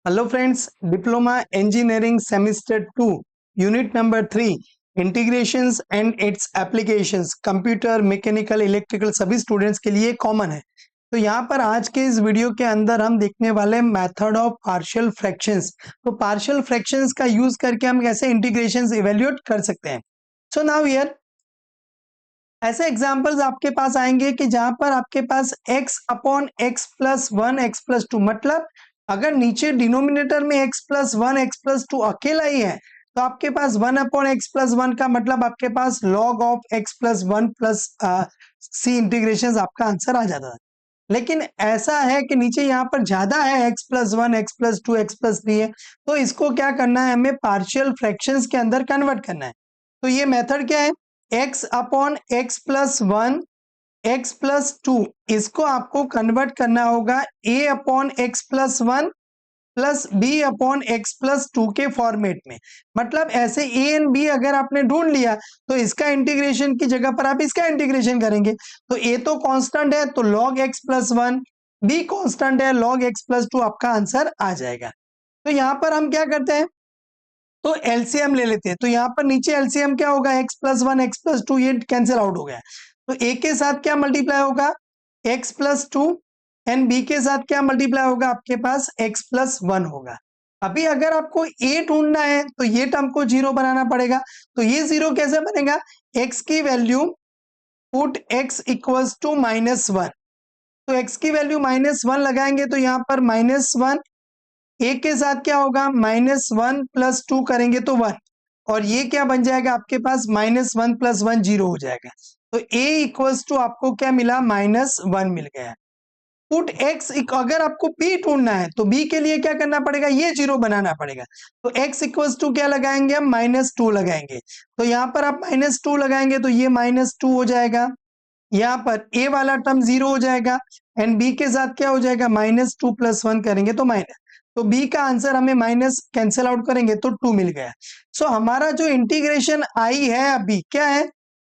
Hello friends, diploma engineering semester 2 unit number 3 integrations and it's applications computer mechanical electrical सभी students के लिए common है। तो यहाँ पर आज के इस वीडियो के अंदर हम देखने वाले मेथड ऑफ पार्शियल फ्रैक्शंस। तो पार्शियल फ्रैक्शंस का यूज करके हम कैसे इंटीग्रेशंस इवेल्युएट कर सकते हैं। सो नाउ हियर ऐसे एग्जाम्पल्स आपके पास आएंगे कि जहां पर आपके पास x upon x plus one x plus two, मतलब अगर नीचे डिनोमिनेटर में x plus one x plus two अकेला ही है तो आपके पास one upon x plus one का मतलब आपके पास log of x plus one plus C integration आपका आंसर आ जाता है। लेकिन ऐसा है कि नीचे यहाँ पर ज्यादा है x plus one x plus to x plus three है, तो इसको क्या करना है, हमें पार्शियल फ्रैक्शंस के अंदर कन्वर्ट करना है। तो ये मेथड क्या है, x upon x plus one x plus two, इसको आपको कन्वर्ट करना होगा a upon x plus one plus b upon x plus two के फॉर्मेट में। मतलब ऐसे a एंड b अगर आपने ढूंढ लिया तो इसका इंटीग्रेशन की जगह पर आप इसका इंटीग्रेशन करेंगे। तो a तो कांस्टेंट है तो log x plus one, b constant है log x प्लस टू, आपका आंसर आ जाएगा। तो यहाँ पर हम क्या करते हैं, तो एलसीएम ले लेते हैं। तो यहाँ पर नीचे एलसीएम क्या होगा, x plus one x plus to, ये कैंसिल आउट हो गया। तो a के साथ क्या मल्टीप्लाई होगा, x plus two, and b के साथ क्या मल्टीप्लाई होगा, आपके पास x प्लस वन होगा। अभी अगर आपको a ढूंढना है तो ये टर्म को जीरो बनाना पड़ेगा। तो ये जीरो कैसे बनेगा, x की value put x equals to minus one. तो x की वैल्यू माइनस वन लगाएंगे तो यहाँ पर माइनस वन, ए के साथ क्या होगा, माइनस वन प्लस टू करेंगे तो वन, और ये क्या बन जाएगा आपके पास, minus one plus one zero हो जाएगा। तो a इक्वल्स टू आपको क्या मिला, माइनस वन मिल गया। पुट x, अगर आपको b ढूंढना है तो b के लिए क्या करना पड़ेगा, ये जीरो बनाना पड़ेगा। तो x इक्वल्स टू क्या लगाएंगे हम, माइनस टू लगाएंगे। तो यहाँ पर आप माइनस टू लगाएंगे तो ये माइनस टू हो जाएगा, यहाँ पर a वाला टर्म जीरो हो जाएगा, एंड b के साथ क्या हो जाएगा, माइनस टू प्लस वन करेंगे तो माइनस। तो b का आंसर हमें माइनस कैंसिल आउट करेंगे तो टू मिल गया। सो हमारा जो इंटीग्रेशन आई है अभी क्या है,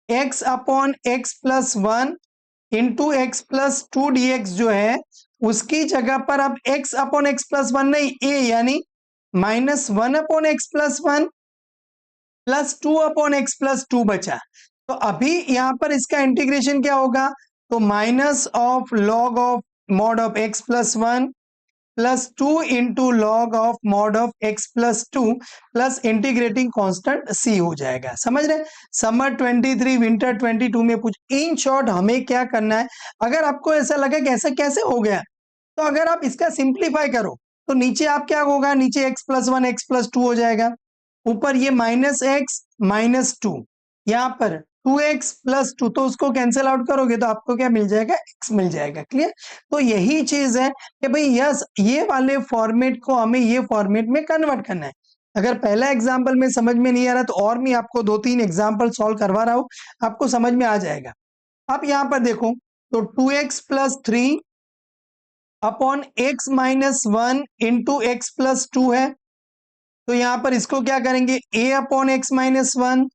x upon x plus one into x plus to D x जो है, उसकी जगह पर अब x upon x plus one नहीं, a यानी minus one upon x plus one plus two upon x plus to बचा। तो अभी यहाँ पर इसका इंटीग्रेशन क्या होगा, तो minus of log of mod of x plus one plus two into log of mod of x plus two plus integrating constant c हो जाएगा। समझ रहे, समर 23 विंटर 22 में पूछ। इन शॉर्ट हमें क्या करना है, अगर आपको ऐसा लगे कि ऐसा कैसे हो गया, तो अगर आप इसका सिंप्लीफाई करो तो नीचे आप क्या होगा, नीचे x plus one x plus two हो जाएगा, ऊपर ये माइनस एक्स माइनस टू, यहाँ पर टू एक्स प्लस टू, तो उसको कैंसिल आउट करोगे तो आपको क्या मिल जाएगा, x मिल जाएगा। क्लियर। तो यही चीज है कि भाई यस, ये वाले फॉर्मेट को हमें ये फॉर्मेट में कन्वर्ट करना है। अगर पहला एग्जाम्पल में समझ में नहीं आ रहा तो और मैं आपको दो तीन एग्जाम्पल सॉल्व करवा रहा हूं, आपको समझ में आ जाएगा। आप यहाँ पर देखो, तो two x plus three upon x minus one into x plus two है। तो यहां पर इसको क्या करेंगे, a upon x minus one,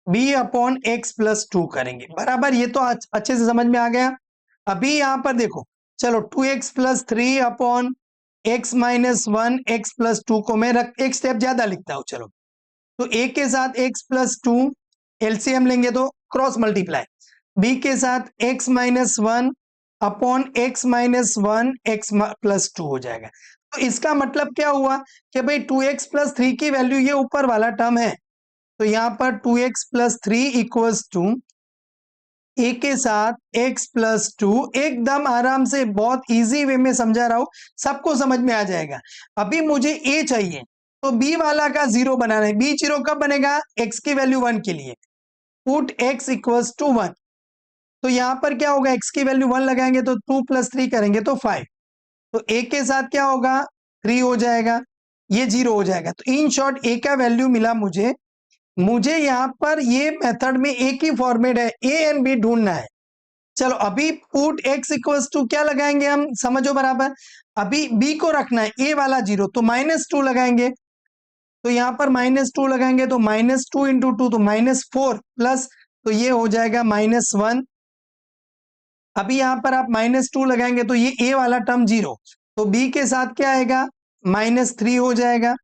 b upon x plus two करेंगे। बराबर, ये तो अच्छे से समझ में आ गया। अभी यहां पर देखो, चलो two x plus three upon x minus one x plus two को मैं एक स्टेप ज्यादा लिखता हूं। चलो, तो a के साथ x प्लस टू, एलसीएम लेंगे तो क्रॉस मल्टीप्लाई, b के साथ x minus one upon x minus one x plus two हो जाएगा। तो इसका मतलब क्या हुआ कि भाई टू एक्स प्लस थ्री की वैल्यू ये ऊपर वाला टर्म है, तो यहाँ पर two x plus three equals two a के साथ x प्लस टू, एकदम आराम से बहुत इजी वे में समझा रहा हूं, सबको समझ में आ जाएगा। अभी मुझे a चाहिए तो b वाला का जीरो बनाना है। b जीरो कब बनेगा, x की वैल्यू वन के लिए, put x equals to one. तो यहां पर क्या होगा, x की वैल्यू वन लगाएंगे तो टू प्लस थ्री करेंगे तो फाइव, तो a के साथ क्या होगा, थ्री हो जाएगा, ये जीरो हो जाएगा। तो इन शॉर्ट a का वैल्यू मिला मुझे यहाँ पर ये मेथड में एक ही फॉर्मेट है, a एंड b ढूंढना है। चलो अभी पुट x इक्वल्स टू क्या लगाएंगे हम, समझो बराबर, अभी b को रखना है a वाला जीरो, तो माइनस टू लगाएंगे। तो यहाँ पर माइनस टू लगाएंगे तो माइनस टू इंटू टू तो माइनस फोर प्लस, तो ये हो जाएगा माइनस वन। अभी यहाँ पर आप माइनस टू लगाएंगे तो ये a वाला टर्म जीरो, तो b के साथ क्या आएगा, -3 हो जाएगा।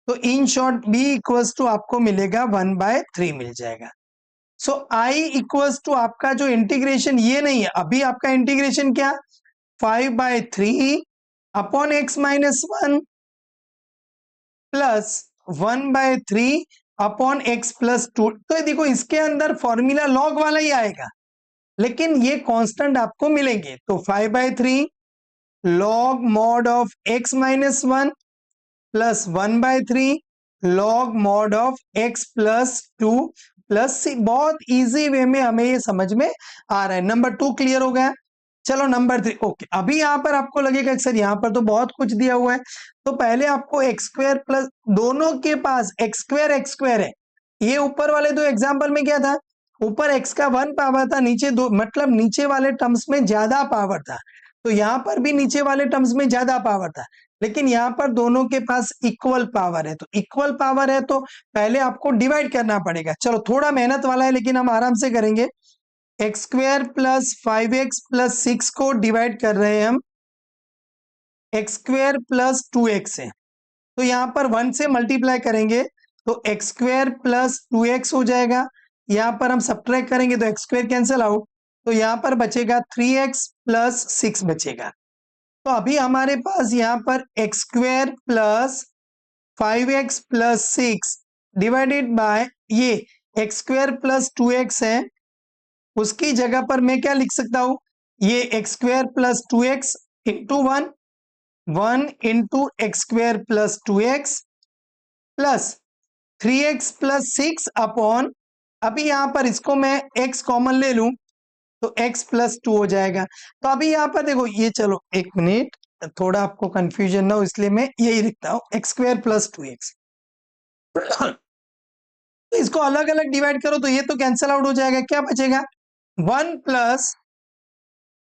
तो in short b equals to आपको मिलेगा 1/3 मिल जाएगा। सो I इक्वल्स टू आपका जो इंटीग्रेशन ये नहीं है, अभी आपका इंटीग्रेशन क्या 5/3 upon x minus 1 plus 1/3 upon x plus 2। तो देखो इसके अंदर फॉर्मूला लॉग वाला ही आएगा, लेकिन ये कांस्टेंट आपको मिलेंगे। तो 5/3 log mod of x minus 1 plus 1/3 log mod of x plus 2 plus c। बहुत इजी वे में हमें ये समझ में आ रहा है। नंबर 2 क्लियर हो गया। चलो नंबर 3 ओके। अभी यहां पर आपको लगेगा कि सर यहाँ पर तो बहुत कुछ दिया हुआ है, तो पहले आपको एक्स स्क्वायर प्लस दोनों के पास एक्स स्क्वायर है। ये ऊपर वाले दो एग्जाम्पल में क्या था, ऊपर x का 1 पावर था, नीचे दो, मतलब नीचे वाले टर्म्स में ज्यादा पावर था। तो यहाँ पर भी नीचे वाले टर्म्स में ज्यादा पावर था, लेकिन यहाँ पर दोनों के पास इक्वल पावर है। तो इक्वल पावर है तो पहले आपको डिवाइड करना पड़ेगा। चलो थोड़ा मेहनत वाला है, लेकिन हम आराम से करेंगे। X square plus 5x plus 6 को डिवाइड कर रहे हैं हम एक्स स्क्वायर प्लस 2x से। तो यहाँ पर 1 से मल्टीप्लाई करेंगे तो एक्स स्क्वायर प्लस 2x हो जाएगा। यहाँ पर हम सब्ट्रैक्ट करेंगे तो एक्स स्क्वायर कैंसिल आउट, तो यहाँ पर बचेगा 3x प्लस 6 बचेगा। तो अभी हमारे पास यहाँ पर x square plus 5x plus 6 divided by ये एक्स स्क्वायर प्लस 2x है, उसकी जगह पर मैं क्या लिख सकता हूं, ये x square plus 2x into 1 into x square plus 2x plus 3x plus 6 upon, अभी यहां पर इसको मैं x कॉमन ले लूं तो x प्लस 2 हो जाएगा। तो अभी यहां पर देखो ये, चलो एक मिनट, थोड़ा आपको कंफ्यूजन ना हो इसलिए मैं यही लिखता हूं एक्स स्क्वायर प्लस 2x। तो इसको अलग अलग डिवाइड करो तो ये तो कैंसिल आउट हो जाएगा, क्या बचेगा 1 प्लस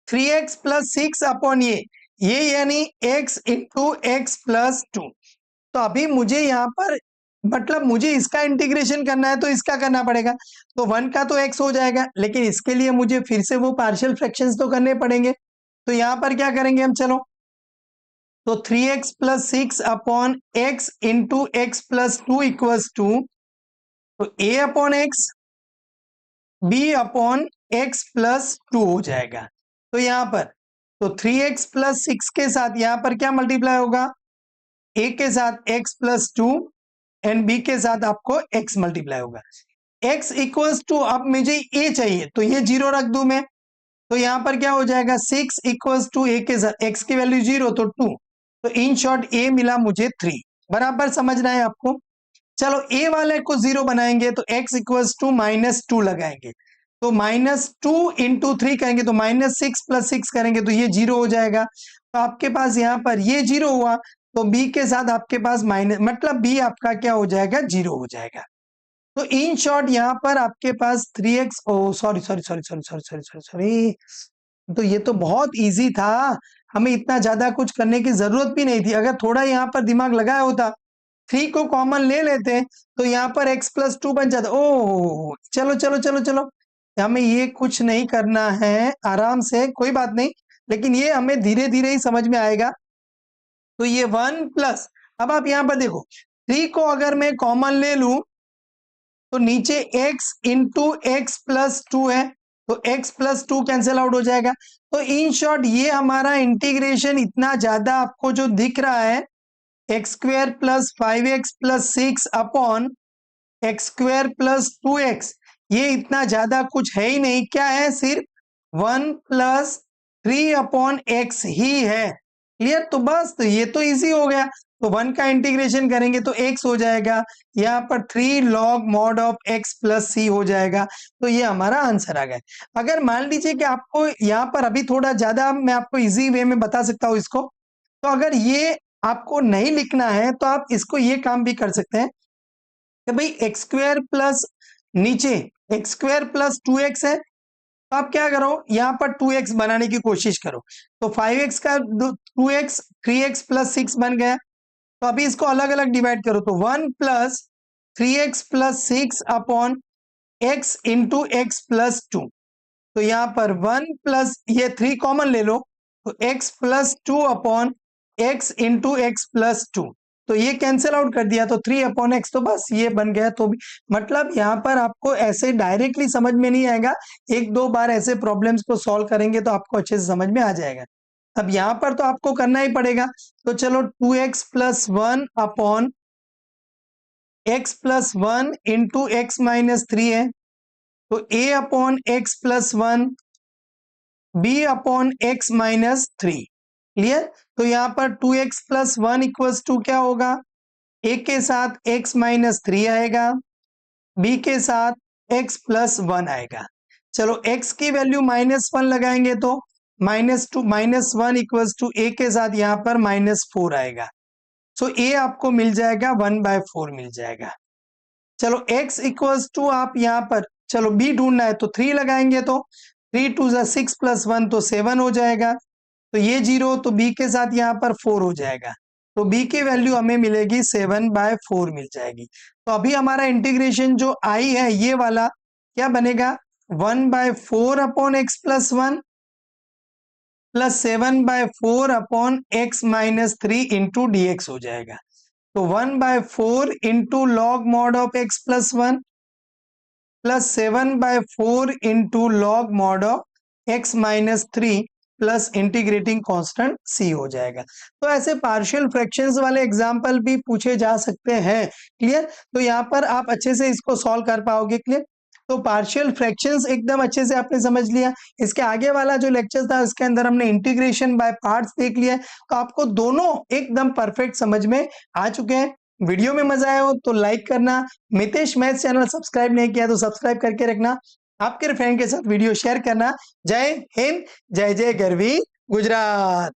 3x प्लस 6 अपॉन ये यानी x इंटू एक्स प्लस 2। तो अभी मुझे यहाँ पर मतलब मुझे इसका इंटीग्रेशन करना है तो इसका करना पड़ेगा। तो 1 का तो x हो जाएगा, लेकिन इसके लिए मुझे फिर से वो पार्शियल फ्रैक्शंस तो करने पड़ेंगे। तो यहाँ पर क्या करेंगे हम, चलो तो 3x plus 6 upon x into x plus 2 equals to, तो a upon x b upon x plus 2 हो जाएगा। तो यहाँ पर तो 3x प्लस 6 के साथ यहाँ पर क्या मल्टीप्लाई होगा, a के साथ x प्लस 2 एंड b के साथ आपको x मल्टीप्लाई होगा। x इक्वल्स टू, अब मुझे a चाहिए तो ये 0 रख दूं मैं, तो यहाँ पर क्या हो जाएगा 6 इक्वल्स टू a के साथ x की वैल्यू 0 तो 2, तो इन शॉर्ट a मिला मुझे 3। बराबर समझना है आपको। चलो a वाले को 0 बनाएंगे तो x इक्वल्स टू -2 लगाएंगे, तो -2 इंटू 3 करेंगे तो -6 प्लस 6 करेंगे तो ये 0 हो जाएगा। तो आपके पास यहाँ पर ये 0 हुआ, तो b के साथ आपके पास माइनस, मतलब b आपका क्या हो जाएगा 0 हो जाएगा। तो इन शॉर्ट यहाँ पर आपके पास 3x, oh sorry sorry sorry sorry sorry sorry sorry sorry, तो ये तो बहुत इजी था, हमें इतना ज्यादा कुछ करने की जरूरत भी नहीं थी। अगर थोड़ा यहाँ पर दिमाग लगाया होता, 3 को कॉमन ले लेते तो यहाँ पर x प्लस 2 बन जाता। ओ चलो चलो चलो चलो, हमें ये कुछ नहीं करना है, आराम से, कोई बात नहीं, लेकिन ये हमें धीरे धीरे ही समझ में आएगा। तो ये 1 प्लस, अब आप यहाँ पर देखो 3 को अगर मैं कॉमन ले लूं तो नीचे x इंटू एक्स प्लस 2 है, तो x प्लस 2 कैंसिल आउट हो जाएगा। तो इन शॉर्ट ये हमारा इंटीग्रेशन इतना ज्यादा आपको जो दिख रहा है, x square plus 5x plus 6 upon x square plus 2x, ये इतना ज्यादा कुछ है ही नहीं। क्या है, सिर्फ 1 प्लस 3 अपॉन एक्स ही है। क्लियर, तो बस, तो ये तो इजी हो गया। तो 1 का इंटीग्रेशन करेंगे तो x हो जाएगा, यहाँ पर 3 log mod of x plus c हो जाएगा। तो ये हमारा आंसर आ गया। अगर मान लीजिए कि आपको यहाँ पर अभी थोड़ा ज्यादा मैं आपको इजी वे में बता सकता हूँ इसको, तो अगर ये आपको नहीं लिखना है तो आप इसको ये काम भी कर सकते हैं कि भाई एक्स स्क्वायर प्लस, नीचे एक्स स्क्वायर प्लस 2x है, तो आप क्या करो, यहाँ पर 2x बनाने की कोशिश करो। तो 5x का 2x 3x प्लस 6 बन गया। तो अभी इसको अलग अलग डिवाइड करो, तो 1 plus 3x plus 6 upon x into x plus 2। तो यहाँ पर 1 प्लस ये 3 कॉमन ले लो, तो x plus 2 upon x into x plus to, तो ये कैंसिल आउट कर दिया तो 3/x, तो बस ये बन गया। तो भी मतलब यहाँ पर आपको ऐसे डायरेक्टली समझ में नहीं आएगा, एक दो बार ऐसे प्रॉब्लम्स को सॉल्व करेंगे तो आपको अच्छे से समझ में आ जाएगा। अब यहाँ पर तो आपको करना ही पड़ेगा, तो चलो 2x plus 1 upon x plus 1 into x minus 3 है, तो a upon x plus 1 b upon x minus 3। Clear? तो यहाँ पर 2x प्लस 1 इक्वल्स टू क्या होगा, a के साथ x माइनस 3 आएगा, b के साथ x प्लस 1 आएगा। चलो x की वैल्यू -1 लगाएंगे तो -1 इक्वल्स टू a के साथ यहाँ पर -4 आएगा। सो a आपको मिल जाएगा 1/4 मिल जाएगा। चलो x इक्वल्स टू आप यहाँ पर चलो b ढूंढना है तो 3 लगाएंगे, तो 3 2 6 प्लस 1 तो 7 हो जाएगा, तो ये 0 तो b के साथ यहाँ पर 4 हो जाएगा, तो b की वैल्यू हमें मिलेगी 7/4 मिल जाएगी। तो अभी हमारा इंटीग्रेशन जो i है ये वाला क्या बनेगा, 1/4 upon x plus 1 plus 7/4 upon x minus 3 into D x हो जाएगा। तो 1/4 into log mod of x plus 1 plus 7/4 into log mod of x minus 3 plus integrating constant c हो जाएगा। तो ऐसे पार्शियल फ्रैक्शंस वाले एग्जांपल भी पूछे जा सकते हैं। क्लियर? तो यहाँ पर आप अच्छे से इसको सॉल्व कर पाओगे। क्लियर? तो पार्शियल फ्रैक्शंस एकदम अच्छे से आपने समझ लिया। इसके आगे वाला जो लेक्चर था उसके अंदर हमने इंटीग्रेशन बाय पार्ट्स देख लिया है, तो आपको दोनों एकदम परफेक्ट समझ में आ चुके हैं। वीडियो में मजा आया हो तो लाइक करना, मितेश मैथ्स चैनल सब्सक्राइब नहीं किया तो सब्सक्राइब करके रखना, आपके फ्रेंड के साथ वीडियो शेयर करना। जय हिंद, जय जय गरवी गुजरात।